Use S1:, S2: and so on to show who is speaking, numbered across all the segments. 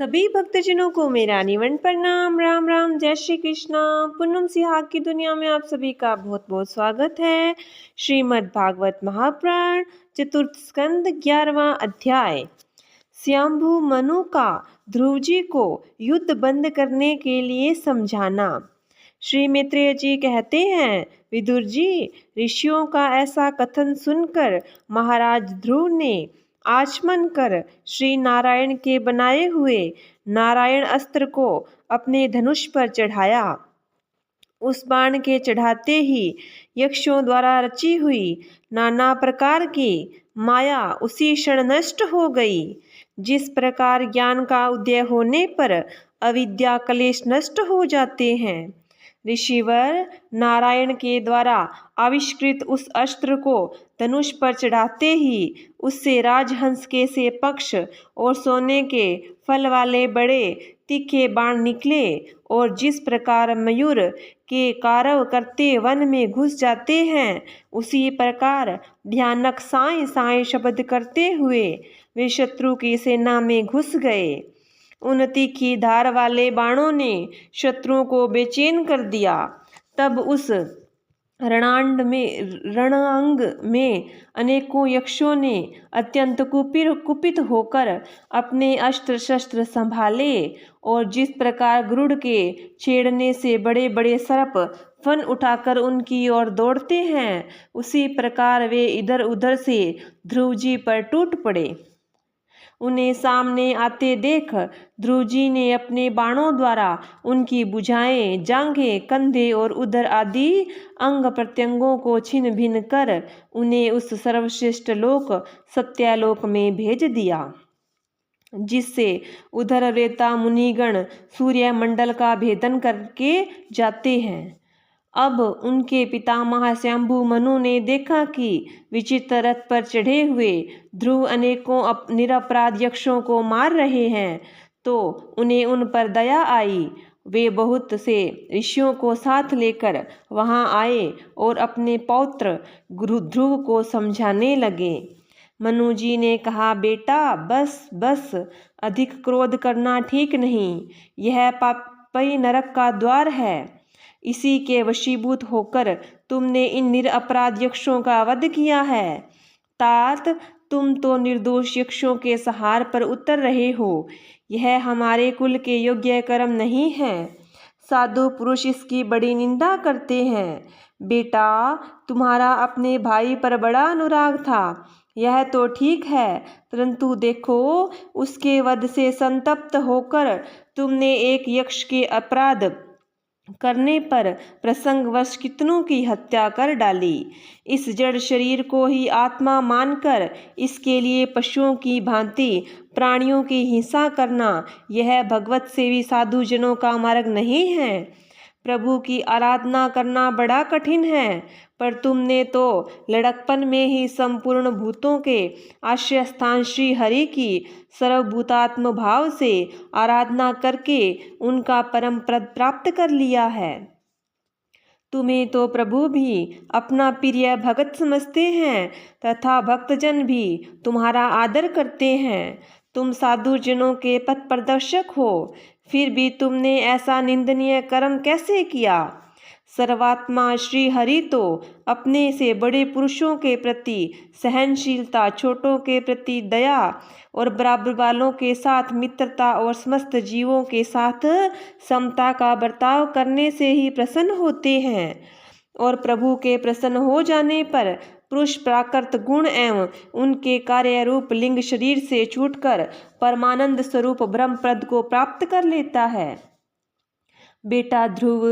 S1: सभी भक्तजनों को मेरा निवन प्रणाम। राम राम, जय श्री कृष्णा। पूनम सिहाग की दुनिया में आप सभी का बहुत बहुत स्वागत है। श्रीमद् भागवत महापुराण चतुर्थ स्कंद 11वां अध्याय। स्वयंभू मनु का ध्रुव जी को युद्ध बंद करने के लिए समझाना। श्री मैत्रेय जी कहते हैं, विदुर जी, ऋषियों का ऐसा कथन सुनकर महाराज ध्रुव ने आचमन कर श्री नारायण के बनाए हुए नारायण अस्त्र को अपने धनुष पर चढ़ाया। उस बाण के चढ़ाते ही यक्षों द्वारा रची हुई नाना प्रकार की माया उसी क्षण नष्ट हो गई। जिस प्रकार ज्ञान का उदय होने पर अविद्या कलेश नष्ट हो जाते हैं, ऋषिवर नारायण के द्वारा आविष्कृत उस अस्त्र को धनुष पर चढ़ाते ही उससे राजहंस के से पक्ष और सोने के फल वाले बड़े तीखे बाण निकले और जिस प्रकार मयूर के कारव करते वन में घुस जाते हैं, उसी प्रकार भयानक साए साए शब्द करते हुए वे शत्रु की सेना में घुस गए। उन तीखी धार वाले बाणों ने शत्रुओं को बेचैन कर दिया। तब उस रणांग में अनेकों यक्षों ने अत्यंत कुपित होकर अपने अस्त्र शस्त्र संभाले और जिस प्रकार गरुड़ के छेड़ने से बड़े बड़े सर्प फन उठाकर उनकी ओर दौड़ते हैं, उसी प्रकार वे इधर उधर से ध्रुव जी पर टूट पड़े। उन्हें सामने आते देख ध्रुव जी ने अपने बाणों द्वारा उनकी भुजाएं, जांघें, कंधे और उदर आदि अंग प्रत्यंगों को छिन्न भिन्न कर उन्हें उस सर्वश्रेष्ठ लोक सत्यालोक में भेज दिया, जिससे उधर रेता मुनिगण सूर्य मंडल का भेदन करके जाते हैं। अब उनके पितामह स्वयंभू मनु ने देखा कि विचित्र रथ पर चढ़े हुए ध्रुव अनेकों निरपराध यक्षों को मार रहे हैं, तो उन्हें उन पर दया आई। वे बहुत से ऋषियों को साथ लेकर वहां आए और अपने पौत्र ध्रुव को समझाने लगे। मनु जी ने कहा, बेटा बस बस, अधिक क्रोध करना ठीक नहीं। यह पापी नरक का द्वार है। इसी के वशीभूत होकर तुमने इन निरपराध यक्षों का वध किया है। तात, तुम तो निर्दोष यक्षों के सहार पर उतर रहे हो। यह हमारे कुल के योग्य कर्म नहीं है। साधु पुरुष इसकी बड़ी निंदा करते हैं। बेटा, तुम्हारा अपने भाई पर बड़ा अनुराग था, यह तो ठीक है, परंतु देखो, उसके वध से संतप्त होकर तुमने एक यक्ष के अपराध करने पर प्रसंगवश कितनों की हत्या कर डाली। इस जड़ शरीर को ही आत्मा मानकर इसके लिए पशुओं की भांति प्राणियों की हिंसा करना, यह भगवत सेवी साधु जनों का मार्ग नहीं है। प्रभु की आराधना करना बड़ा कठिन है, पर तुमने तो लड़कपन में ही संपूर्ण भूतों के आश्रय स्थान श्री हरि की सर्वभूतात्म भाव से आराधना करके उनका परम पद प्राप्त कर लिया है। तुम्हें तो प्रभु भी अपना प्रिय भगत समझते हैं तथा भक्तजन भी तुम्हारा आदर करते हैं। तुम साधु जनों के पथ प्रदर्शक हो, फिर भी तुमने ऐसा निंदनीय कर्म कैसे किया? सर्वात्मा श्री हरि तो अपने से बड़े पुरुषों के प्रति सहनशीलता, छोटों के प्रति दया और बराबर वालों के साथ मित्रता और समस्त जीवों के साथ समता का बर्ताव करने से ही प्रसन्न होते हैं। और प्रभु के प्रसन्न हो जाने पर पुरुष प्राकृत गुण एवं उनके कार्य रूप लिंग शरीर से छूटकर परमानंद स्वरूप ब्रह्म पद को प्राप्त कर लेता है। बेटा ध्रुव,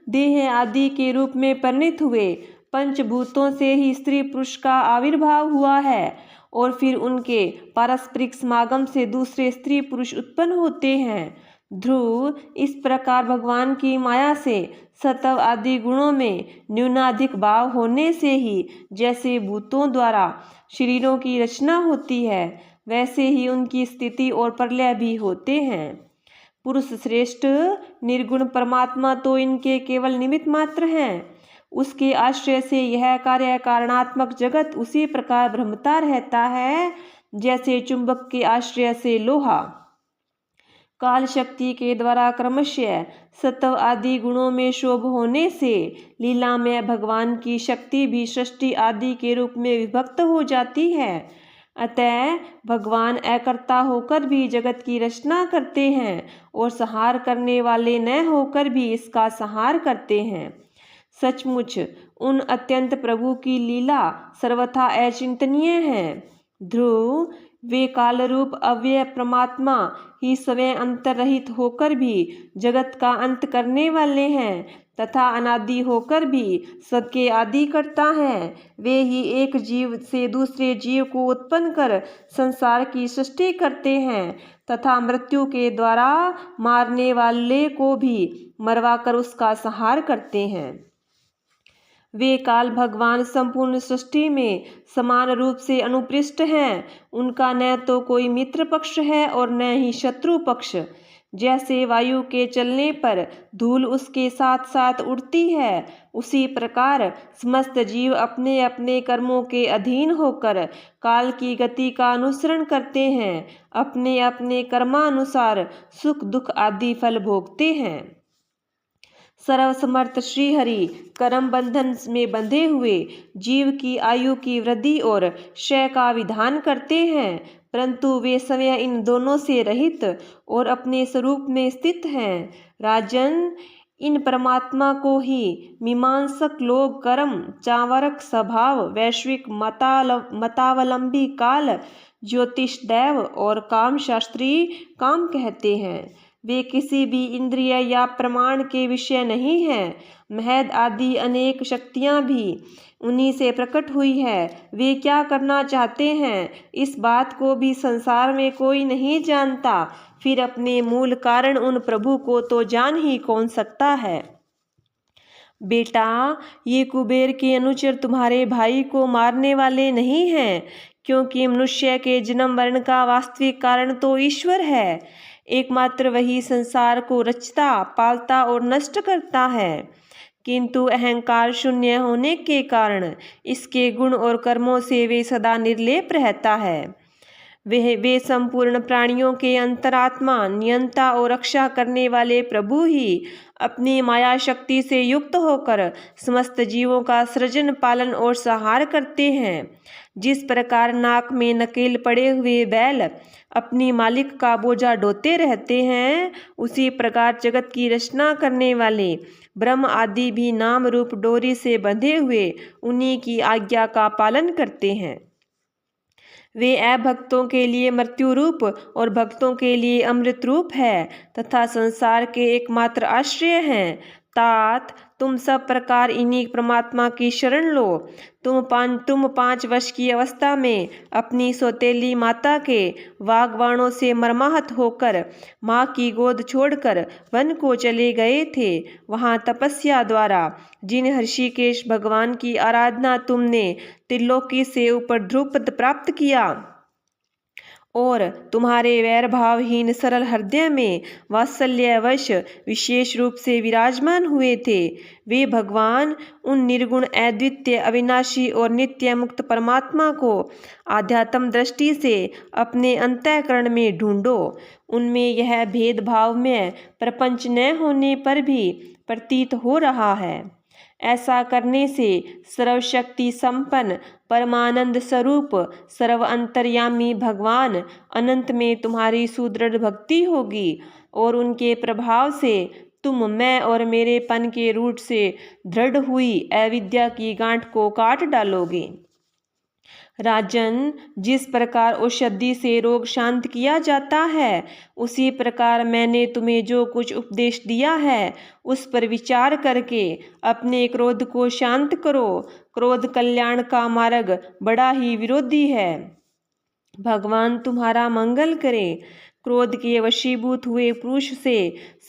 S1: देह आदि के रूप में परिणित हुए पंचभूतों से ही स्त्री पुरुष का आविर्भाव हुआ है और फिर उनके पारस्परिक समागम से दूसरे स्त्री पुरुष उत्पन्न होते हैं। ध्रुव, इस प्रकार भगवान की माया से सत्व आदि गुणों में न्यूनाधिक भाव होने से ही जैसे भूतों द्वारा शरीरों की रचना होती है, वैसे ही उनकी स्थिति और प्रलय भी होते हैं। पुरुष श्रेष्ठ निर्गुण परमात्मा तो इनके केवल निमित्त मात्र हैं। उसके आश्रय से यह कार्य कारणात्मक जगत उसी प्रकार भ्रमता रहता है जैसे चुंबक के आश्रय से लोहा। काल शक्ति के द्वारा क्रमशः सत्व आदि गुणों में शोभ होने से लीला में भगवान की शक्ति भी सृष्टि आदि के रूप में विभक्त हो जाती है। अतः भगवान अकर्ता होकर भी जगत की रचना करते हैं और संहार करने वाले न होकर भी इसका संहार करते हैं। सचमुच उन अत्यंत प्रभु की लीला सर्वथा अचिंतनीय है। ध्रुव, वे काल रूप अव्यय परमात्मा ही स्वयं अंतरहित होकर भी जगत का अंत करने वाले हैं तथा अनादि होकर भी सबके आदि करता है। वे ही एक जीव से दूसरे जीव को उत्पन्न कर संसार की सृष्टि करते हैं तथा मृत्यु के द्वारा मारने वाले को भी मरवाकर उसका संहार करते हैं। वे काल भगवान संपूर्ण सृष्टि में समान रूप से अनुपृष्ट हैं। उनका न तो कोई मित्र पक्ष है और न ही शत्रु पक्ष। जैसे वायु के चलने पर धूल उसके साथ साथ उड़ती है, उसी प्रकार समस्त जीव अपने अपने कर्मों के अधीन होकर काल की गति का अनुसरण करते हैं। अपने अपने कर्मानुसार सुख दुख आदि फल भोगते हैं। सर्वसमर्थ श्रीहरि कर्म बंधन में बंधे हुए जीव की आयु की वृद्धि और क्षय का विधान करते हैं, परंतु वे स्वयं इन दोनों से रहित और अपने स्वरूप में स्थित हैं। राजन, इन परमात्मा को ही मीमांसक लोग कर्म, चावरक स्वभाव, वैश्विक मतावलंबी काल, ज्योतिष दैव और काम शास्त्री काम कहते हैं। वे किसी भी इंद्रिय या प्रमाण के विषय नहीं हैं। महद आदि अनेक शक्तियाँ भी उन्हीं से प्रकट हुई है। वे क्या करना चाहते हैं, इस बात को भी संसार में कोई नहीं जानता। फिर अपने मूल कारण उन प्रभु को तो जान ही कौन सकता है। बेटा, ये कुबेर के अनुचर तुम्हारे भाई को मारने वाले नहीं हैं, क्योंकि मनुष्य के जन्म मरण का वास्तविक कारण तो ईश्वर है। एकमात्र वही संसार को रचता, पालता और नष्ट करता है, किंतु अहंकार शून्य होने के कारण इसके गुण और कर्मों से वे सदा निर्लेप रहता है। वे संपूर्ण प्राणियों के अंतरात्मा, नियंता और रक्षा करने वाले प्रभु ही अपनी माया शक्ति से युक्त होकर समस्त जीवों का सृजन, पालन और संहार करते हैं। जिस प्रकार नाक में नकेल पड़े हुए बैल अपनी मालिक का बोझा ढोते रहते हैं, उसी प्रकार जगत की रचना करने वाले ब्रह्म आदि भी नाम रूप डोरी से बंधे हुए उन्हीं की आज्ञा का पालन करते हैं। वे अभक्तों के लिए मृत्यु रूप और भक्तों के लिए अमृत रूप है तथा संसार के एकमात्र आश्रय हैं। तात, तुम सब प्रकार इन्हीं परमात्मा की शरण लो। तुम 5 वर्ष की अवस्था में अपनी सौतेली माता के वागवाणों से मर्माहत होकर माँ की गोद छोड़कर वन को चले गए थे। वहाँ तपस्या द्वारा जिन ऋषिकेश भगवान की आराधना तुमने त्रिलोकी से ऊपर ध्रुपद प्राप्त किया और तुम्हारे वैर भावहीन सरल हृदय में वात्सल्यवश विशेष रूप से विराजमान हुए थे, वे भगवान उन निर्गुण, अद्वितीय, अविनाशी और नित्य मुक्त परमात्मा को आध्यात्म दृष्टि से अपने अंतःकरण में ढूंढो। उनमें यह भेदभाव में प्रपंच न होने पर भी प्रतीत हो रहा है। ऐसा करने से सर्वशक्ति संपन्न परमानंद स्वरूप सर्व अंतर्यामी भगवान अनंत में तुम्हारी सुदृढ़ भक्ति होगी और उनके प्रभाव से तुम, मैं और मेरे पन के रूट से दृढ़ हुई अविद्या की गांठ को काट डालोगे। राजन, जिस प्रकार औषधि से रोग शांत किया जाता है, उसी प्रकार मैंने तुम्हें जो कुछ उपदेश दिया है उस पर विचार करके अपने क्रोध को शांत करो। क्रोध कल्याण का मार्ग बड़ा ही विरोधी है। भगवान तुम्हारा मंगल करे। क्रोध के वशीभूत हुए पुरुष से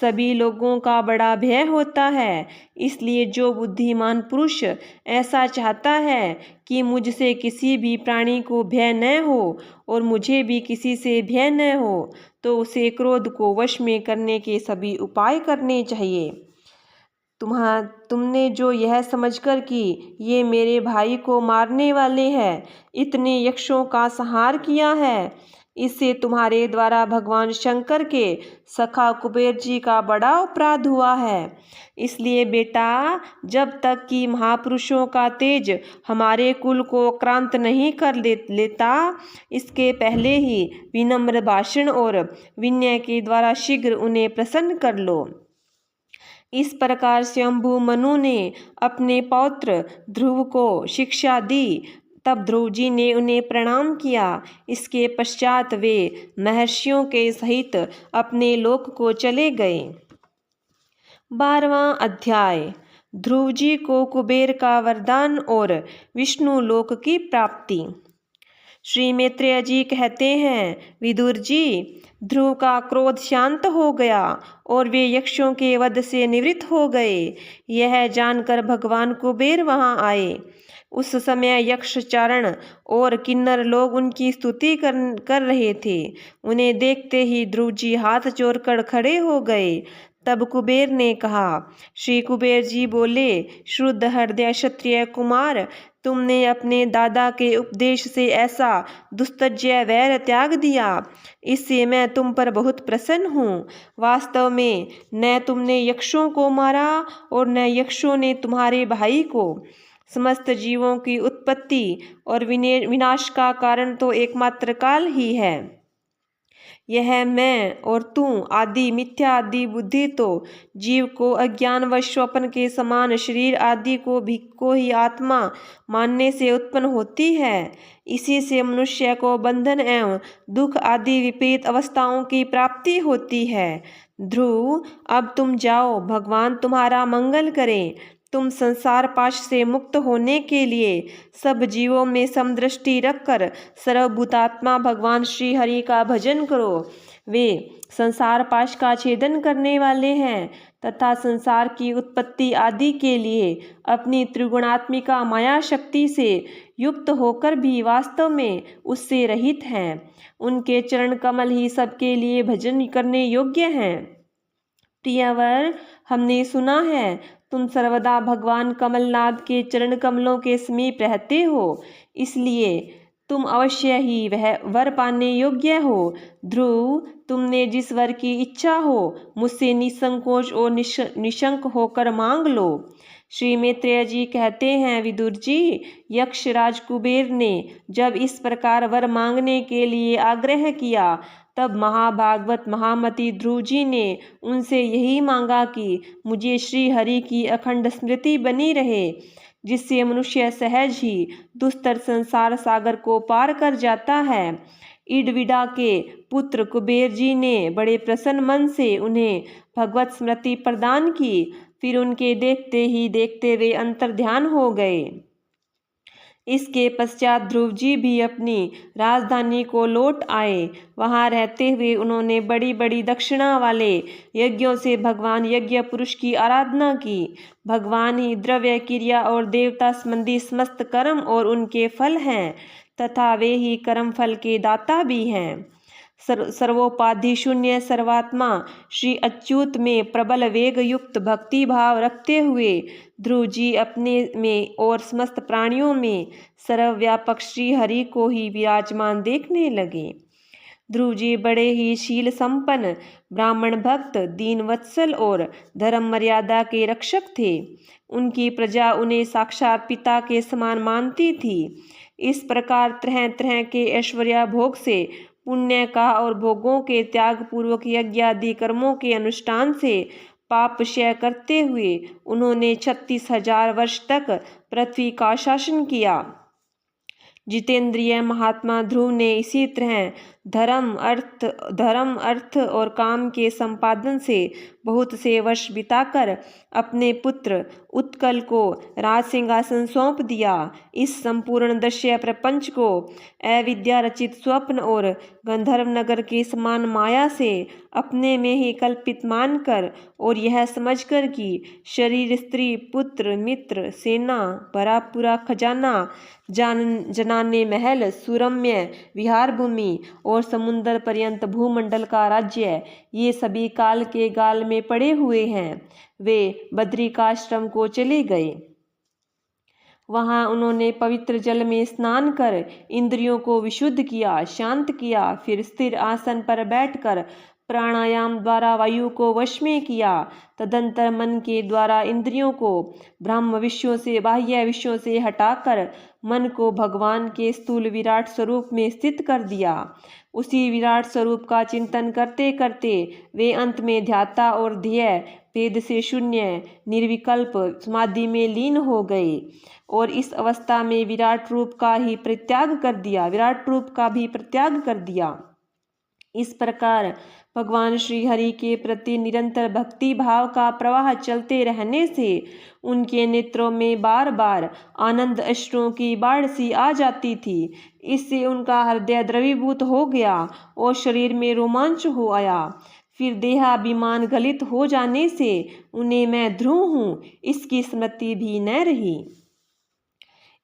S1: सभी लोगों का बड़ा भय होता है, इसलिए जो बुद्धिमान पुरुष ऐसा चाहता है कि मुझसे किसी भी प्राणी को भय न हो और मुझे भी किसी से भय न हो, तो उसे क्रोध को वश में करने के सभी उपाय करने चाहिए। तुमने जो यह समझकर कि ये मेरे भाई को मारने वाले हैं, इतने यक्षों का संहार किया है, इससे तुम्हारे द्वारा भगवान शंकर के सखा कुबेर जी का बड़ा अपराध हुआ है। इसलिए बेटा, जब तक कि महापुरुषों का तेज हमारे कुल को क्रांत नहीं कर लेता, इसके पहले ही विनम्र भाषण और विनय के द्वारा शीघ्र उन्हें प्रसन्न कर लो। इस प्रकार स्वयंभू मनु ने अपने पौत्र ध्रुव को शिक्षा दी। तब ध्रुव जी ने उन्हें प्रणाम किया। इसके पश्चात वे महर्षियों के सहित अपने लोक को चले गए। 12वां अध्याय। ध्रुव जी को कुबेर का वरदान और विष्णु लोक की प्राप्ति। श्री मैत्रेय जी कहते हैं, विदुर जी, ध्रुव का क्रोध शांत हो गया और वे यक्षों के वध से निवृत्त हो गए। यह जानकर भगवान कुबेर वहां आए। उस समय यक्ष चारण और किन्नर लोग उनकी स्तुति कर रहे थे। उन्हें देखते ही ध्रुव जी हाथ जोड़कर खड़े हो गए। तब कुबेर ने कहा। श्री कुबेर जी बोले, शुद्ध हृदय क्षत्रिय कुमार, तुमने अपने दादा के उपदेश से ऐसा दुस्तज्य वैर त्याग दिया, इससे मैं तुम पर बहुत प्रसन्न हूँ। वास्तव में न तुमने यक्षों को मारा और न यक्षों ने तुम्हारे भाई को। समस्त जीवों की उत्पत्ति और विनाश का कारण तो एकमात्र काल ही है। यह मैं और तू आदि मिथ्या आदि बुद्धि तो जीव को अज्ञान व स्वप्न के समान शरीर आदि को ही आत्मा मानने से उत्पन्न होती है। इसी से मनुष्य को बंधन एवं दुख आदि विपरीत अवस्थाओं की प्राप्ति होती है। ध्रुव, अब तुम जाओ, भगवान तुम्हारा मंगल करें। तुम संसार पाश से मुक्त होने के लिए सब जीवों में समदृष्टि रखकर सर्वभूतात्मा भगवान श्री हरि का भजन करो। वे संसार पाश का छेदन करने वाले हैं तथा संसार की उत्पत्ति आदि के लिए अपनी त्रिगुणात्मिका माया शक्ति से युक्त होकर भी वास्तव में उससे रहित हैं। उनके चरण कमल ही सबके लिए भजन करने योग्य हैं। प्रियवर, हमने सुना है तुम सर्वदा भगवान कमलनाथ के चरण कमलों के समीप रहते हो, इसलिए तुम अवश्य ही वह वर पाने योग्य हो। ध्रुव, तुमने जिस वर की इच्छा हो मुझसे निसंकोच और निशंक होकर मांग लो। श्री मैत्रेय जी कहते हैं, विदुर जी, यक्ष राज कुबेर ने जब इस प्रकार वर मांगने के लिए आग्रह किया, तब महाभागवत महामति ध्रुव जी ने उनसे यही मांगा कि मुझे श्री हरि की अखंड स्मृति बनी रहे, जिससे मनुष्य सहज ही दुस्तर संसार सागर को पार कर जाता है। इडविडा के पुत्र कुबेर जी ने बड़े प्रसन्न मन से उन्हें भगवत स्मृति प्रदान की। फिर उनके देखते ही देखते वे अंतर्ध्यान हो गए। इसके पश्चात ध्रुव जी भी अपनी राजधानी को लौट आए। वहां रहते हुए उन्होंने बड़ी बड़ी दक्षिणा वाले यज्ञों से भगवान यज्ञ पुरुष की आराधना की। भगवान ही द्रव्य क्रिया और देवता संबंधी समस्त कर्म और उनके फल हैं तथा वे ही कर्म फल के दाता भी हैं। सर्वोपाधि शून्य सर्वात्मा श्री अच्युत में प्रबल वेग युक्त भक्ति भाव रखते हुए ध्रुव जी अपने में और समस्त प्राणियों में सर्वव्यापक श्री हरि को ही विराजमान देखने लगे। ध्रुव जी बड़े ही शील संपन्न ब्राह्मण भक्त, दीन वत्सल और धर्म मर्यादा के रक्षक थे। उनकी प्रजा उन्हें साक्षात पिता के समान मानती थी। इस प्रकार तरह तरह के ऐश्वर्य भोग से, पुण्य का और भोगों के त्याग पूर्वक यज्ञ आदि कर्मों के अनुष्ठान से पाप क्षय करते हुए उन्होंने 36,000 वर्ष तक पृथ्वी का शासन किया। जितेंद्रिय महात्मा ध्रुव ने इसी तरह धर्म अर्थ और काम के संपादन से बहुत से वर्ष बिताकर अपने पुत्र उत्कल को राज सिंहासन सौंप दिया। इस संपूर्ण दृश्य प्रपंच को अविद्या रचित स्वप्न और गंधर्व नगर के समान माया से अपने में ही कल्पित मानकर और यह समझकर कि शरीर, स्त्री, पुत्र, मित्र, सेना, भरा पूरा खजाना, जनाने महल, सुरम्य विहार भूमि और समुद्र पर्यंत भूमंडल का राज्य, ये सभी काल के गाल में पड़े हुए हैं। वे बद्रिकाश्रम को चले गए। वहाँ उन्होंने पवित्र जल में स्नान कर इंद्रियों को विशुद्ध किया, शांत किया। फिर स्थिर आसन पर बैठकर प्राणायाम द्वारा वायु को वश में किया। तदंतर मन के द्वारा इंद्रियों को ब्रह्म विषयों से, बाह्य विषयों से हटाकर मन को भगवान के स्थूल विराट स्वरूप में स्थित कर दिया। उसी विराट स्वरूप का चिंतन करते करते वे अंत में ध्याता और ध्येय भेद से शून्य निर्विकल्प समाधि में लीन हो गए और इस अवस्था में विराट रूप का भी परित्याग कर दिया। इस प्रकार भगवान श्री हरि के प्रति निरंतर भक्ति भाव का प्रवाह चलते रहने से उनके नेत्रों में बार बार आनंद अश्रुओं की बाढ़ सी आ जाती थी। इससे उनका हृदय द्रवीभूत हो गया और शरीर में रोमांच हो आया। फिर देहाभिमान गलित हो जाने से उन्हें मैं ध्रुव हूँ इसकी स्मृति भी न रही।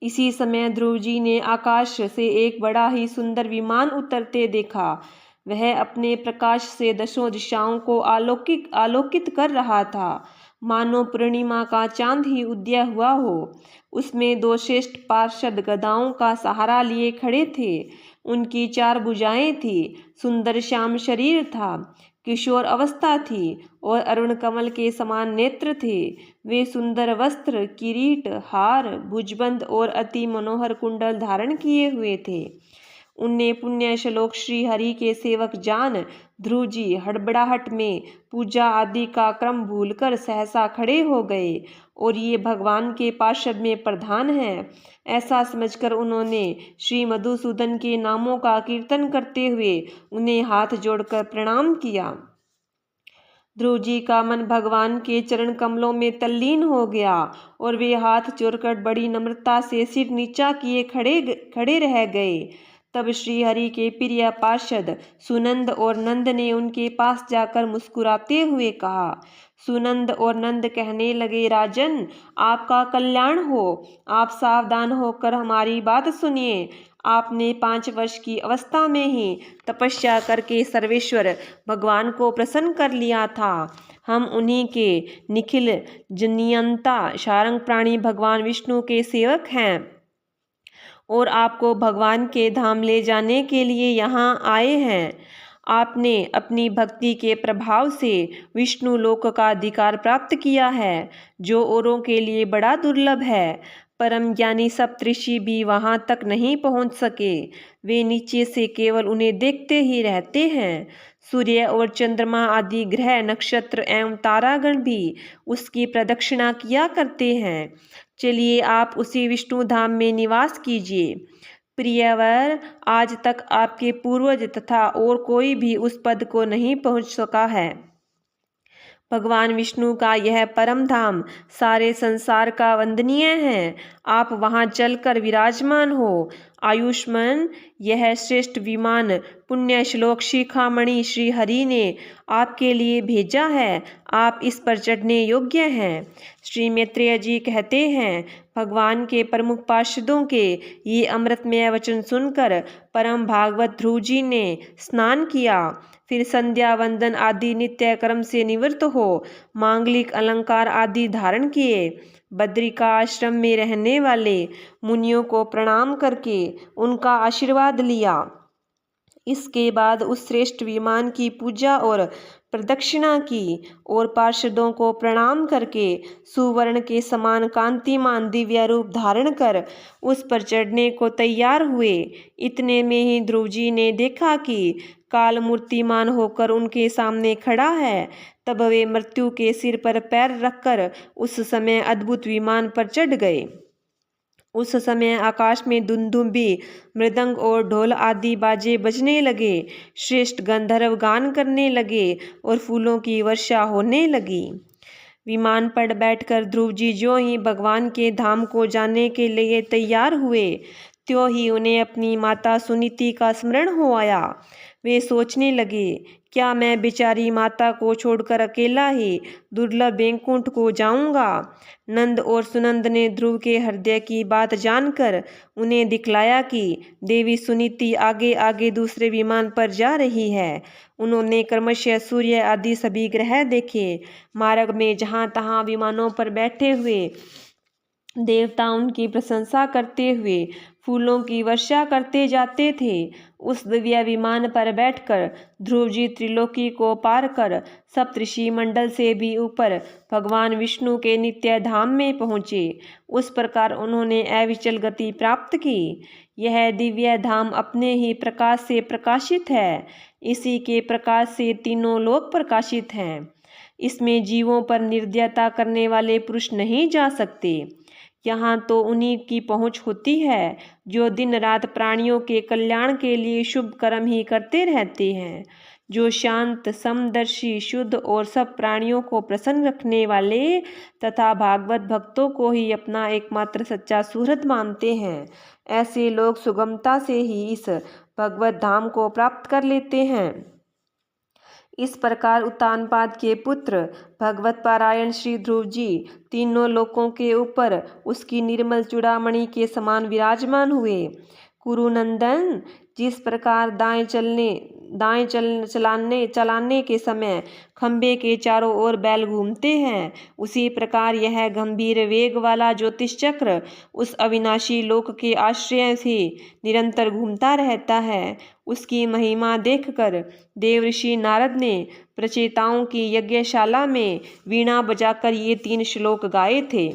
S1: इसी समय ध्रुव जी ने आकाश से एक बड़ा ही सुंदर विमान उतरते देखा। वह अपने प्रकाश से दसों दिशाओं को आलोकित कर रहा था, मानो पूर्णिमा का चांद ही उदय हुआ हो। उसमें 2 श्रेष्ठ पार्षद गदाओं का सहारा लिए खड़े थे। उनकी 4 भुजाएं थी, सुंदर श्याम शरीर था, किशोर अवस्था थी और अरुण कमल के समान नेत्र थे। वे सुंदर वस्त्र, किरीट, हार, भुजबंद और अति मनोहर कुंडल धारण किए हुए थे। उन्हें पुण्य श्लोक श्री हरि के सेवक जान ध्रुव जी हड़बड़ाहट में पूजा आदि का क्रम भूलकर सहसा खड़े हो गए और ये भगवान के पार्षद में प्रधान हैं, ऐसा समझकर उन्होंने श्री मधुसूदन के नामों का कीर्तन करते हुए उन्हें हाथ जोड़कर प्रणाम किया। ध्रुव जी का मन भगवान के चरण कमलों में तल्लीन हो गया और वे हाथ जोड़कर बड़ी नम्रता से सिर नीचा किए खड़े रह गए। तब श्री हरि के प्रिय पार्षद सुनंद और नंद ने उनके पास जाकर मुस्कुराते हुए कहा। सुनंद और नंद कहने लगे, राजन, आपका कल्याण हो। आप सावधान होकर हमारी बात सुनिए। आपने 5 वर्ष की अवस्था में ही तपस्या करके सर्वेश्वर भगवान को प्रसन्न कर लिया था। हम उन्हीं के निखिल जनियंता सारंग प्राणी भगवान विष्णु के सेवक हैं और आपको भगवान के धाम ले जाने के लिए यहाँ आए हैं। आपने अपनी भक्ति के प्रभाव से विष्णु लोक का अधिकार प्राप्त किया है, जो औरों के लिए बड़ा दुर्लभ है। परम ज्ञानी सप्तऋषि भी वहाँ तक नहीं पहुँच सके। वे नीचे से केवल उन्हें देखते ही रहते हैं। सूर्य और चंद्रमा आदि ग्रह, नक्षत्र एवं तारागण भी उसकी प्रदक्षिणा किया करते हैं। चलिए आप उसी विष्णु धाम में निवास कीजिए। प्रियवर, आज तक आपके पूर्वज तथा और कोई भी उस पद को नहीं पहुँच सका है। भगवान विष्णु का यह परम धाम सारे संसार का वंदनीय है। आप वहाँ चलकर विराजमान हो। आयुष्मान, यह श्रेष्ठ विमान पुण्य श्लोक शिखामणि श्री हरि ने आपके लिए भेजा है। आप इस पर चढ़ने योग्य हैं। श्री मैत्रेय जी कहते हैं, भगवान के प्रमुख पार्षदों के ये अमृतमय वचन सुनकर परम भागवत ध्रुव जी ने स्नान किया। फिर संध्या वंदन आदि नित्य कर्म से निवृत्त हो मांगलिक अलंकार आदि धारण किए। बद्रिका आश्रम में रहने वाले मुनियों को प्रणाम करके उनका आशीर्वाद लिया। इसके बाद उस श्रेष्ठ विमान की पूजा और प्रदक्षिणा की और पार्षदों को प्रणाम करके सुवर्ण के समान कांतिमान दिव्य रूप धारण कर उस पर चढ़ने को तैयार हुए। इतने में ही ध्रुव जी ने देखा कि काल मूर्तिमान होकर उनके सामने खड़ा है। तब वे मृत्यु के सिर पर पैर रखकर उस समय अद्भुत विमान पर चढ़ गए। उस समय आकाश में दुंदुभी, मृदंग और ढोल आदि बाजे बजने लगे। श्रेष्ठ गंधर्व गान करने लगे और फूलों की वर्षा होने लगी। विमान पर बैठकर ध्रुव जी जो ही भगवान के धाम को जाने के लिए तैयार हुए, त्यों ही उन्हें अपनी माता सुनीति का स्मरण हो आया। वे सोचने लगे, क्या मैं बेचारी माता को छोड़कर अकेला ही दुर्लभ बैकुंठ को जाऊंगा। नंद और सुनंद ने ध्रुव के हृदय की बात जानकर उन्हें दिखलाया कि देवी सुनीति आगे आगे दूसरे विमान पर जा रही है। उन्होंने क्रमशः सूर्य आदि सभी ग्रह देखे। मार्ग में जहाँ तहाँ विमानों पर बैठे हुए देवता उनकी प्रशंसा करते हुए फूलों की वर्षा करते जाते थे। उस दिव्य विमान पर बैठकर ध्रुव जी त्रिलोकी को पार कर सप्तऋषि मंडल से भी ऊपर भगवान विष्णु के नित्य धाम में पहुँचे। उस प्रकार उन्होंने अविचल गति प्राप्त की। यह दिव्य धाम अपने ही प्रकाश से प्रकाशित है। इसी के प्रकाश से तीनों लोक प्रकाशित हैं। इसमें जीवों पर निर्दयता करने वाले पुरुष नहीं जा सकते। यहाँ तो उन्हीं की पहुँच होती है जो दिन रात प्राणियों के कल्याण के लिए शुभ कर्म ही करते रहते हैं, जो शांत, समदर्शी, शुद्ध और सब प्राणियों को प्रसन्न रखने वाले तथा भागवत भक्तों को ही अपना एकमात्र सच्चा सुहृद मानते हैं। ऐसे लोग सुगमता से ही इस भगवत धाम को प्राप्त कर लेते हैं। इस प्रकार उत्तानपाद के पुत्र भगवत पारायण श्री ध्रुव जी तीनों लोकों के ऊपर उसकी निर्मल चूड़ामणि के समान विराजमान हुए। कुरुनंदन, जिस प्रकार चलाने के समय खंबे के चारों ओर बैल घूमते हैं, उसी प्रकार यह गंभीर वेग वाला ज्योतिष चक्र उस अविनाशी लोक के आश्रय से निरंतर घूमता रहता है। उसकी महिमा देखकर देवऋषि नारद ने प्रचेताओं की यज्ञशाला में वीणा बजाकर ये 3 श्लोक गाए थे।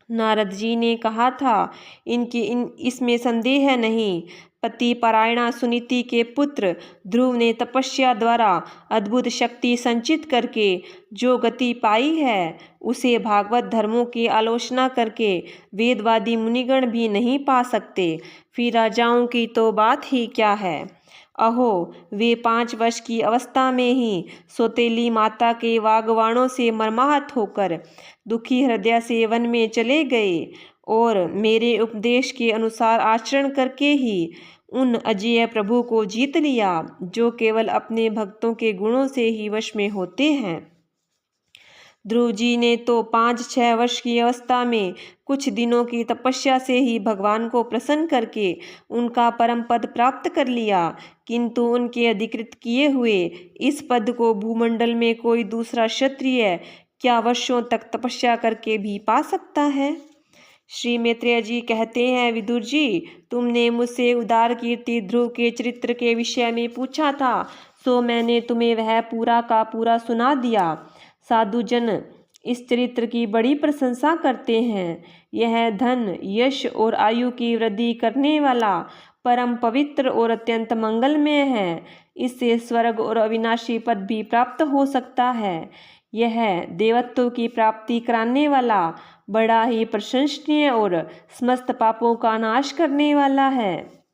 S1: नारद जी ने कहा था, इसमें संदेह नहीं, पति पारायणा सुनीति के पुत्र ध्रुव ने तपस्या द्वारा अद्भुत शक्ति संचित करके जो गति पाई है, उसे भागवत धर्मों की आलोचना करके वेदवादी मुनिगण भी नहीं पा सकते। फिर राजाओं की तो बात ही क्या है। अहो, वे 5 वर्ष की अवस्था में ही सौतेली माता के वागवाणों से मर्माहत होकर दुखी हृदय से वन में चले गए और मेरे उपदेश के अनुसार आचरण करके ही उन अजेय प्रभु को जीत लिया, जो केवल अपने भक्तों के गुणों से ही वश में होते हैं। ध्रुव जी ने तो 5-6 वर्ष की अवस्था में कुछ दिनों की तपस्या से ही भगवान को प्रसन्न करके उनका परम पद प्राप्त कर लिया, किंतु उनके अधिकृत किए हुए इस पद को भूमंडल में कोई दूसरा क्षत्रिय क्या वर्षों तक तपस्या करके भी पा सकता है। श्री मैत्रेय जी कहते हैं, विदुर जी, तुमने मुझसे उदार कीर्ति ध्रुव के चरित्र के विषय में पूछा था, सो मैंने तुम्हें वह पूरा का पूरा सुना दिया। साधुजन इस चरित्र की बड़ी प्रशंसा करते हैं। यह धन, यश और आयु की वृद्धि करने वाला, परम पवित्र और अत्यंत मंगलमय है। इससे स्वर्ग और अविनाशी पद भी प्राप्त हो सकता है। यह देवत्व की प्राप्ति कराने वाला, बड़ा ही प्रशंसनीय और समस्त पापों का नाश करने वाला है।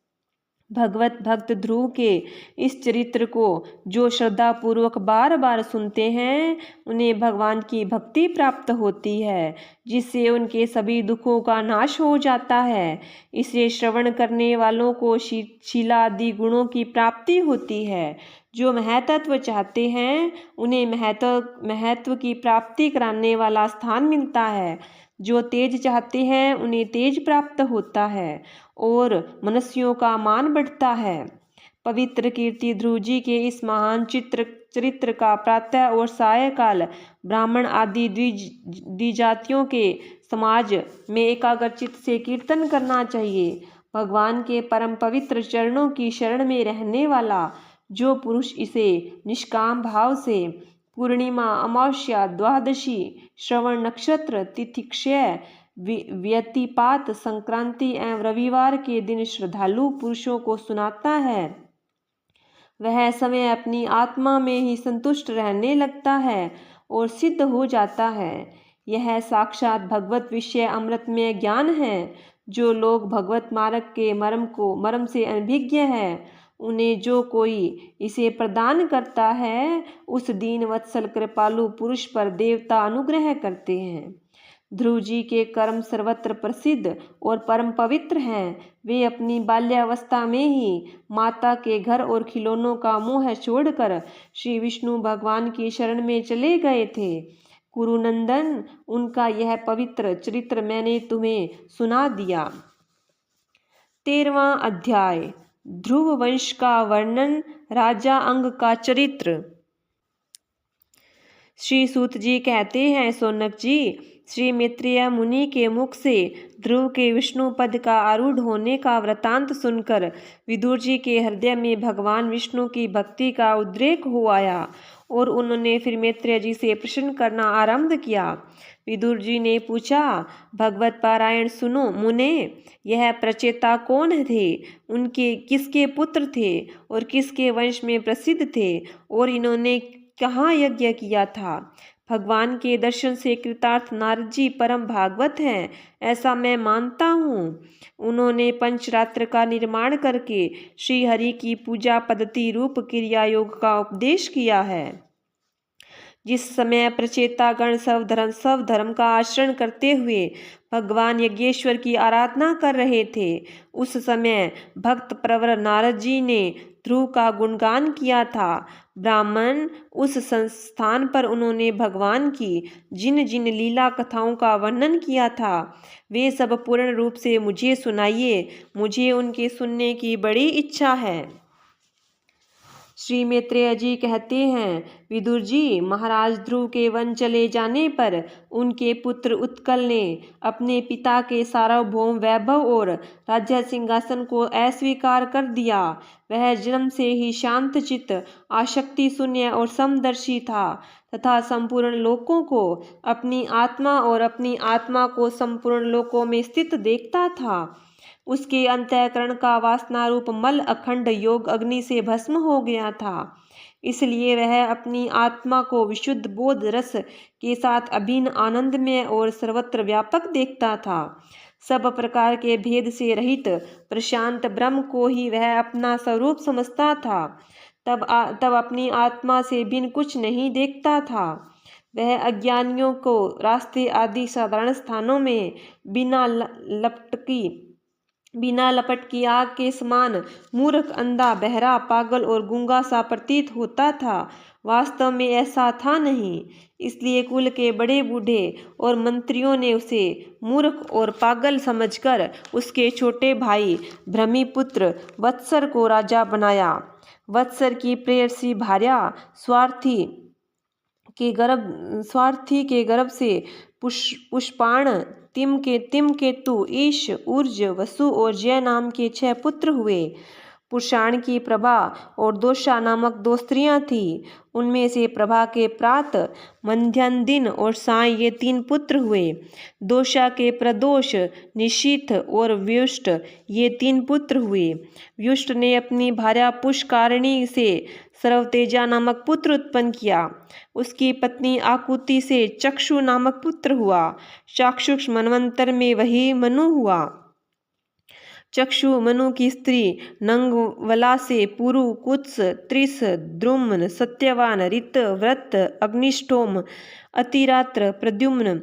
S1: भगवत भक्त ध्रुव के इस चरित्र को जो श्रद्धा पूर्वक बार बार सुनते हैं, उन्हें भगवान की भक्ति प्राप्त होती है, जिससे उनके सभी दुखों का नाश हो जाता है। इसे श्रवण करने वालों को शीला आदि गुणों की प्राप्ति होती है। जो महतत्व चाहते हैं, उन्हें महत्व की प्राप्ति कराने वाला स्थान मिलता है। जो तेज चाहते हैं, उन्हें तेज प्राप्त होता है और मनुष्यों का मान बढ़ता है। पवित्र कीर्ति ध्रुव जी के इस महान चरित्र का प्रातः और सायकाल ब्राह्मण आदि द्विजातियों के समाज में एकाग्रचित्त से कीर्तन करना चाहिए। भगवान के परम पवित्र चरणों की शरण में रहने वाला जो पुरुष इसे निष्काम भाव से पूर्णिमा, अमावस्या, द्वादशी, श्रवण नक्षत्र, तिथि क्षय, व्यतिपात, संक्रांति एवं रविवार के दिन श्रद्धालु पुरुषों को सुनाता है, वह समय अपनी आत्मा में ही संतुष्ट रहने लगता है और सिद्ध हो जाता है। यह साक्षात भगवत विषय अमृतमय ज्ञान है। जो लोग भगवत मार्ग के मर्म से अनभिज्ञ है, उन्हें जो कोई इसे प्रदान करता है, उस दीन वत्सल कृपालु पुरुष पर देवता अनुग्रह करते हैं। ध्रुव जी के कर्म सर्वत्र प्रसिद्ध और परम पवित्र हैं। वे अपनी बाल्यावस्था में ही माता के घर और खिलौनों का मोह छोड़कर श्री विष्णु भगवान की शरण में चले गए थे। कुरुनंदन, उनका यह पवित्र चरित्र मैंने तुम्हें सुना दिया। 13वां अध्याय, ध्रुव वंश का वर्णन, राजा अंग का चरित्र। श्री सूत जी कहते हैं, सोनक जी, श्री मैत्रेय मुनि के मुख से ध्रुव के विष्णु पद का आरूढ़ होने का वृतांत सुनकर विदुर जी के हृदय में भगवान विष्णु की भक्ति का उद्रेक हो आया और उन्होंने फिर मैत्रेय जी से प्रश्न करना आरंभ किया। विदुर जी ने पूछा, भगवत पारायण सुनो मुने, यह प्रचेता कौन थे, उनके किसके पुत्र थे और किसके वंश में प्रसिद्ध थे और इन्होंने कहाँ यज्ञ किया था। भगवान के दर्शन से कृतार्थ नारद जी परम भागवत हैं, ऐसा मैं मानता हूँ। उन्होंने पंचरात्र का निर्माण करके श्री हरि की पूजा पद्धति रूप क्रिया योग का उपदेश किया है। जिस समय प्रचेता गण सब धर्म का आचरण करते हुए भगवान यज्ञेश्वर की आराधना कर रहे थे, उस समय भक्त प्रवर नारद जी ने ध्रुव का गुणगान किया था। ब्राह्मण, उस संस्थान पर उन्होंने भगवान की जिन जिन लीला कथाओं का वर्णन किया था वे सब पूर्ण रूप से मुझे सुनाइए, मुझे उनके सुनने की बड़ी इच्छा है। श्री मैत्रेय जी कहते हैं, विदुर जी, महाराज ध्रुव के वन चले जाने पर उनके पुत्र उत्कल ने अपने पिता के सार्वभौम वैभव और राज्य सिंहासन को अस्वीकार कर दिया। वह जन्म से ही शांत चित्त, आसक्ति शून्य और समदर्शी था तथा संपूर्ण लोकों को अपनी आत्मा और अपनी आत्मा को संपूर्ण लोकों में स्थित देखता था। उसके अंतःकरण का वासना रूप मल अखंड योग अग्नि से भस्म हो गया था, इसलिए वह अपनी आत्मा को विशुद्ध बोध रस के साथ अभिन्न आनंदमय और सर्वत्र व्यापक देखता था। सब प्रकार के भेद से रहित प्रशांत ब्रह्म को ही वह अपना स्वरूप समझता था। तब अपनी आत्मा से भिन्न कुछ नहीं देखता था। वह अज्ञानियों को रास्ते आदि साधारण स्थानों में बिना लपट की आग के समान मूर्ख, अंधा, बहरा, पागल और गूंगा सा प्रतीत होता था। वास्तव में ऐसा था नहीं, इसलिए कुल के बड़े बूढ़े और मंत्रियों ने उसे मूर्ख और पागल समझकर उसके छोटे भाई भ्रमिपुत्र वत्सर को राजा बनाया। वत्सर की प्रेयसी भार्या स्वार्थी के गर्भ से पुष्पाण, तिमकेतु, ईश, ऊर्ज, वसु और जय नाम के 6 पुत्र हुए। पुषाण की प्रभा और दोषा नामक 2 स्त्रियां थीं। उनमें से प्रभा के प्रात, मध्याह्न, दिन और साय ये 3 पुत्र हुए। दोषा के प्रदोष, निशीथ और व्युष्ट ये 3 पुत्र हुए। व्युष्ट ने अपनी भार्या पुष्कारणी से सर्वतेजा नामक पुत्र उत्पन्न किया। उसकी पत्नी आकुति से चक्षु नामक पुत्र हुआ। चाक्षुष मनवंतर में वही मनु हुआ। चक्षु मनु की स्त्री नंगवला से पुरु, कुत्स, त्रिस, द्रुम्न, सत्यवान, ऋत, व्रत, अग्निष्टोम, अतिरात्र, प्रद्युम्न,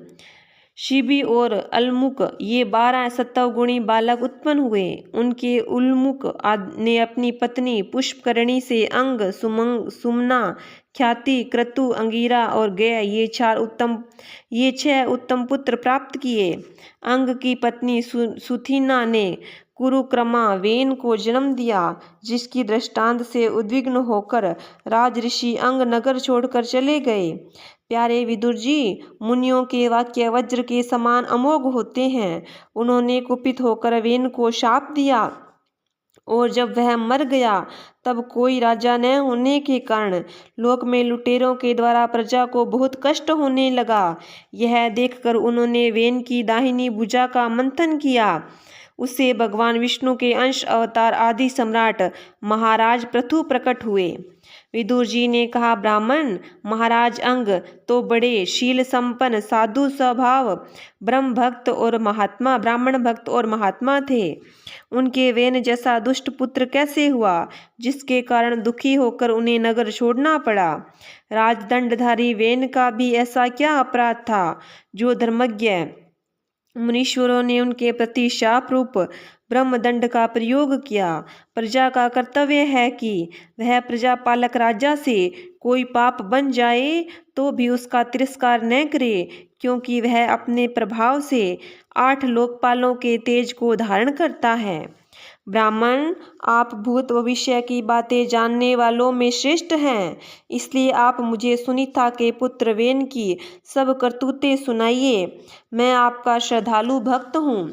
S1: शिबी और अलमुक ये 12 सत्वगुणी बालक उत्पन्न हुए। उनके उल्मुक ने अपनी पत्नी पुष्पकर्णी से अंग, सुमना, ख्याति, क्रतु, अंगिरा और गय ये 6 उत्तम पुत्र प्राप्त किए। अंग की पत्नी सुथीना ने कुरुक्रमा वेन को जन्म दिया, जिसकी दृष्टांत से उद्विग्न होकर राजऋषि अंग नगर छोड़कर चले गए। प्यारे विदुर जी, मुनियों के वाक्य वज्र के समान अमोघ होते हैं। उन्होंने कुपित होकर वेन को शाप दिया और जब वह मर गया तब कोई राजा न होने के कारण लोक में लुटेरों के द्वारा प्रजा को बहुत कष्ट होने लगा। यह देखकर उन्होंने वेन की दाहिनी भुजा का मंथन किया। उससे भगवान विष्णु के अंश अवतार आदि सम्राट महाराज पृथु प्रकट हुए। विदुर जी ने कहा, ब्राह्मण, महाराज अंग तो बड़े शील संपन्न, साधु स्वभाव, ब्राह्मण भक्त और महात्मा थे। उनके वेन जैसा दुष्ट पुत्र कैसे हुआ, जिसके कारण दुखी होकर उन्हें नगर छोड़ना पड़ा। राजदंडधारी वेन का भी ऐसा क्या अपराध था जो धर्मज्ञ मुनीश्वरों ने उनके प्रति शाप रूप ब्रह्मदंड का प्रयोग किया। प्रजा का कर्तव्य है कि वह प्रजापालक राजा से कोई पाप बन जाए तो भी उसका तिरस्कार न करे, क्योंकि वह अपने प्रभाव से 8 लोकपालों के तेज को धारण करता है। ब्राह्मण, आप भूत भविष्य की बातें जानने वालों में श्रेष्ठ हैं, इसलिए आप मुझे सुनीता के पुत्र वेन की सब करतूतें सुनाइए। मैं आपका श्रद्धालु भक्त हूँ।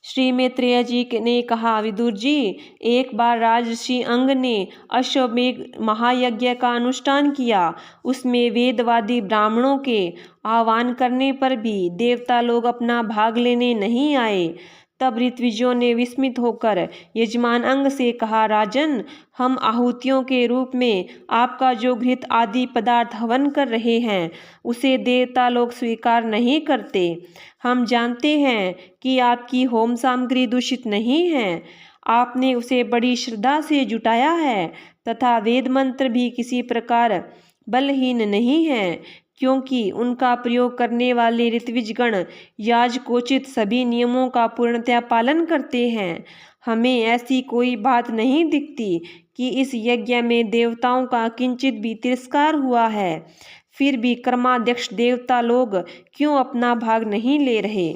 S1: श्री मैत्रेय जी ने कहा, विदुर जी, एक बार राजर्षि अंग ने अश्वमेध महायज्ञ का अनुष्ठान किया। उसमें वेदवादी ब्राह्मणों के आह्वान करने पर भी देवता लोग अपना भाग लेने नहीं आए। तब ऋत्विजों ने विस्मित होकर यजमान अंग से कहा, राजन, हम आहुतियों के रूप में आपका जो घृत आदि पदार्थ हवन कर रहे हैं उसे देवता लोग स्वीकार नहीं करते। हम जानते हैं कि आपकी होम सामग्री दूषित नहीं है, आपने उसे बड़ी श्रद्धा से जुटाया है तथा वेद मंत्र भी किसी प्रकार बलहीन नहीं है, क्योंकि उनका प्रयोग करने वाले ऋत्विजगण याजकोचित सभी नियमों का पूर्णतया पालन करते हैं। हमें ऐसी कोई बात नहीं दिखती कि इस यज्ञ में देवताओं का किंचित भी तिरस्कार हुआ है। फिर भी कर्माध्यक्ष देवता लोग क्यों अपना भाग नहीं ले रहे?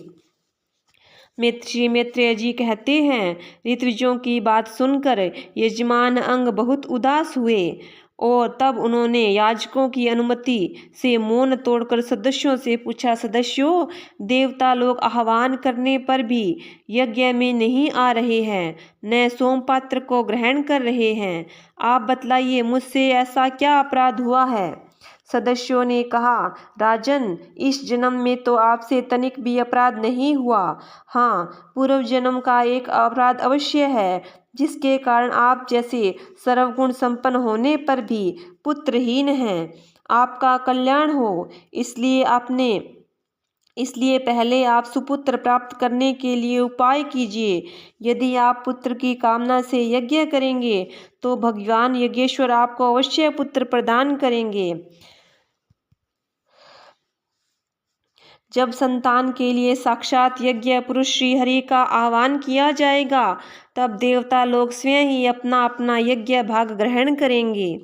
S1: श्री मैत्रेय जी कहते हैं, ऋत्विजों की बात सुनकर यजमान अंग बहुत उदास हुए और तब उन्होंने याजकों की अनुमति से मौन तोड़कर सदस्यों से पूछा, सदस्यों, देवता लोग आह्वान करने पर भी यज्ञ में नहीं आ रहे हैं, न सोमपात्र को ग्रहण कर रहे हैं। आप बतलाइए, मुझसे ऐसा क्या अपराध हुआ है? सदस्यों ने कहा, राजन, इस जन्म में तो आपसे तनिक भी अपराध नहीं हुआ। हाँ, पूर्व जन्म का एक अपराध अवश्य है, जिसके कारण आप जैसे सर्वगुण संपन्न होने पर भी पुत्रहीन हैं। आपका कल्याण हो, इसलिए पहले आप सुपुत्र प्राप्त करने के लिए उपाय कीजिए। यदि आप पुत्र की कामना से यज्ञ करेंगे तो भगवान यज्ञेश्वर आपको अवश्य पुत्र प्रदान करेंगे। जब संतान के लिए साक्षात यज्ञ पुरुष श्री हरि का आह्वान किया जाएगा, तब देवता लोग स्वयं ही अपना अपना यज्ञ भाग ग्रहण करेंगे।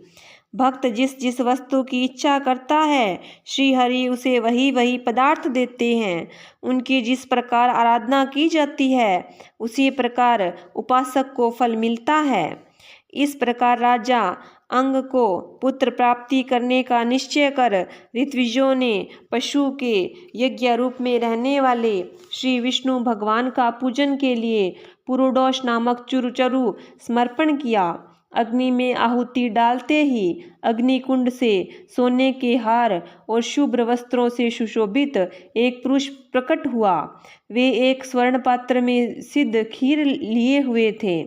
S1: भक्त जिस जिस वस्तु की इच्छा करता है, श्री हरि उसे वही वही पदार्थ देते हैं। उनकी जिस प्रकार आराधना की जाती है, उसी प्रकार उपासक को फल मिलता है। इस प्रकार राजा अंग को पुत्र प्राप्ति करने का निश्चय कर ऋत्विजों ने पशु के यज्ञ रूप में रहने वाले श्री विष्णु भगवान का पूजन के लिए पुरोडोष नामक चुरुचरु समर्पण किया। अग्नि में आहुति डालते ही अग्निकुंड से सोने के हार और शुभ्र वस्त्रों से सुशोभित एक पुरुष प्रकट हुआ। वे एक स्वर्ण पात्र में सिद्ध खीर लिए हुए थे।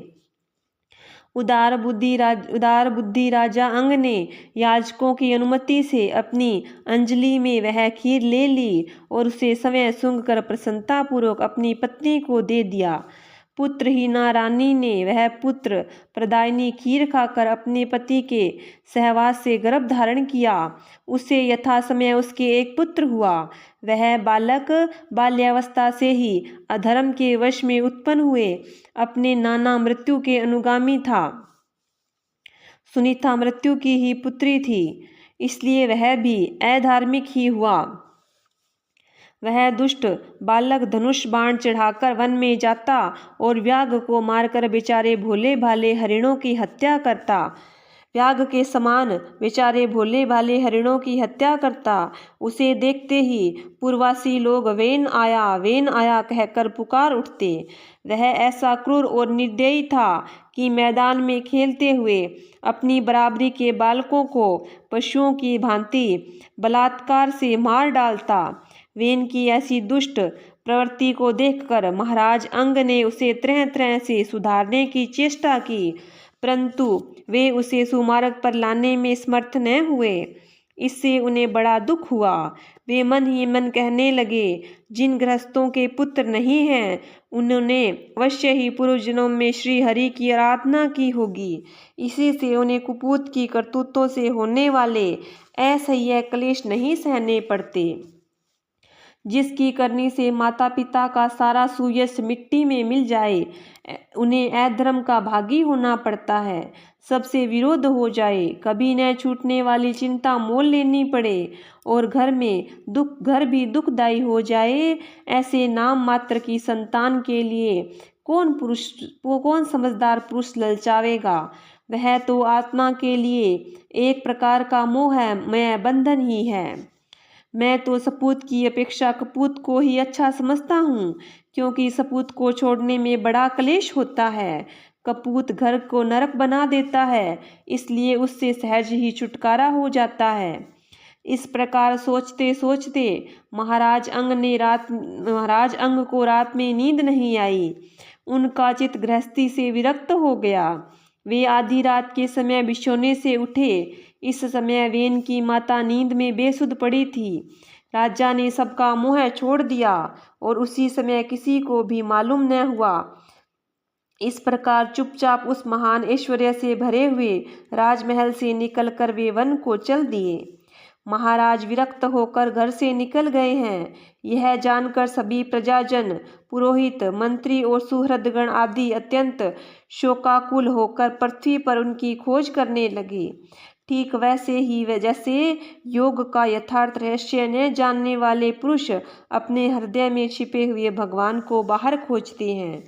S1: उदार बुद्धि राजा अंग ने याजकों की अनुमति से अपनी अंजलि में वह खीर ले ली और उसे स्वयं सूंघ कर प्रसन्नतापूर्वक अपनी पत्नी को दे दिया। पुत्रहीना रानी ने वह पुत्र प्रदायिनी खीर खाकर अपने पति के सहवास से गर्भ धारण किया। उसे यथा समय उसके एक पुत्र हुआ। वह बालक बाल्यावस्था से ही अधर्म के वश में उत्पन्न हुए अपने नाना मृत्यु के अनुगामी था। सुनीता मृत्यु की ही पुत्री थी, इसलिए वह भी अधार्मिक ही हुआ। वह दुष्ट बालक धनुष बाण चढ़ाकर वन में जाता और व्याघ्र को मारकर बेचारे भोले भाले हरिणों की हत्या करता। व्याघ्र के समान बेचारे भोले भाले हरिणों की हत्या करता। उसे देखते ही पूर्ववासी लोग वेन आया कहकर पुकार उठते। वह ऐसा क्रूर और निर्दयी था कि मैदान में खेलते हुए अपनी बराबरी के बालकों को पशुओं की भांति बलात्कार से मार डालता। वेन की ऐसी दुष्ट प्रवृत्ति को देखकर महाराज अंग ने उसे तरह तरह से सुधारने की चेष्टा की, परंतु वे उसे सुमार्ग पर लाने में समर्थ न हुए। इससे उन्हें बड़ा दुख हुआ। वे मन ही मन कहने लगे, जिन गृहस्थों के पुत्र नहीं हैं, उन्होंने अवश्य ही पूर्व जन्म में श्री हरि की आराधना की होगी। इसी से उन्हें कुपूत की करतूतों से होने वाले असह्य क्लेश नहीं सहने पड़ते, जिसकी करनी से माता पिता का सारा सुयश मिट्टी में मिल जाए। उन्हें अधर्म का भागी होना पड़ता है, सबसे विरोध हो जाए, कभी न छूटने वाली चिंता मोल लेनी पड़े और घर भी दुखदायी हो जाए। ऐसे नाम मात्र की संतान के लिए कौन समझदार पुरुष ललचावेगा। वह तो आत्मा के लिए एक प्रकार का मोहमय बंधन ही है। मैं तो सपूत की अपेक्षा कपूत को ही अच्छा समझता हूँ, क्योंकि सपूत को छोड़ने में बड़ा क्लेश होता है। कपूत घर को नरक बना देता है, इसलिए उससे सहज ही छुटकारा हो जाता है। इस प्रकार सोचते सोचते महाराज अंग को रात में नींद नहीं आई। उनका चित्त गृहस्थी से विरक्त हो गया। वे आधी रात के समय बिछौने से उठे। इस समय वेन की माता नींद में बेसुध पड़ी थी। राजा ने सबका मोह छोड़ दिया और उसी समय किसी को भी मालूम न हुआ। इस प्रकार चुपचाप उस महान ऐश्वर्य से भरे हुए राजमहल से निकलकर वे वन को चल दिए। महाराज विरक्त होकर घर से निकल गए हैं। यह जानकर सभी प्रजाजन, पुरोहित, मंत्री और सुहृदगण आदि अत्यंत शोकाकुल होकर पृथ्वी पर उनकी खोज करने लगे। ठीक वैसे ही जैसे योग का यथार्थ रहस्य न जानने वाले पुरुष अपने हृदय में छिपे हुए भगवान को बाहर खोजते हैं।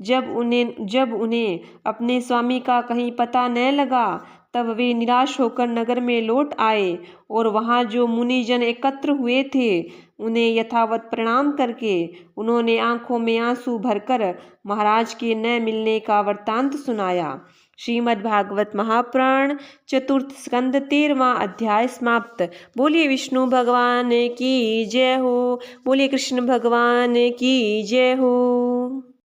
S1: जब उन्हें अपने स्वामी का कहीं पता न लगा, तब वे निराश होकर नगर में लौट आए और वहाँ जो मुनिजन एकत्र हुए थे, उन्हें यथावत प्रणाम करके उन्होंने आंखों में आंसू भरकर महाराज के न मिलने का वृत्तांत सुनाया। श्रीमद् भागवत महापुराण चतुर्थ स्कंद 13वां अध्याय समाप्त। बोलिए विष्णु भगवान की जय हो। बोलिए कृष्ण भगवान की जय हो।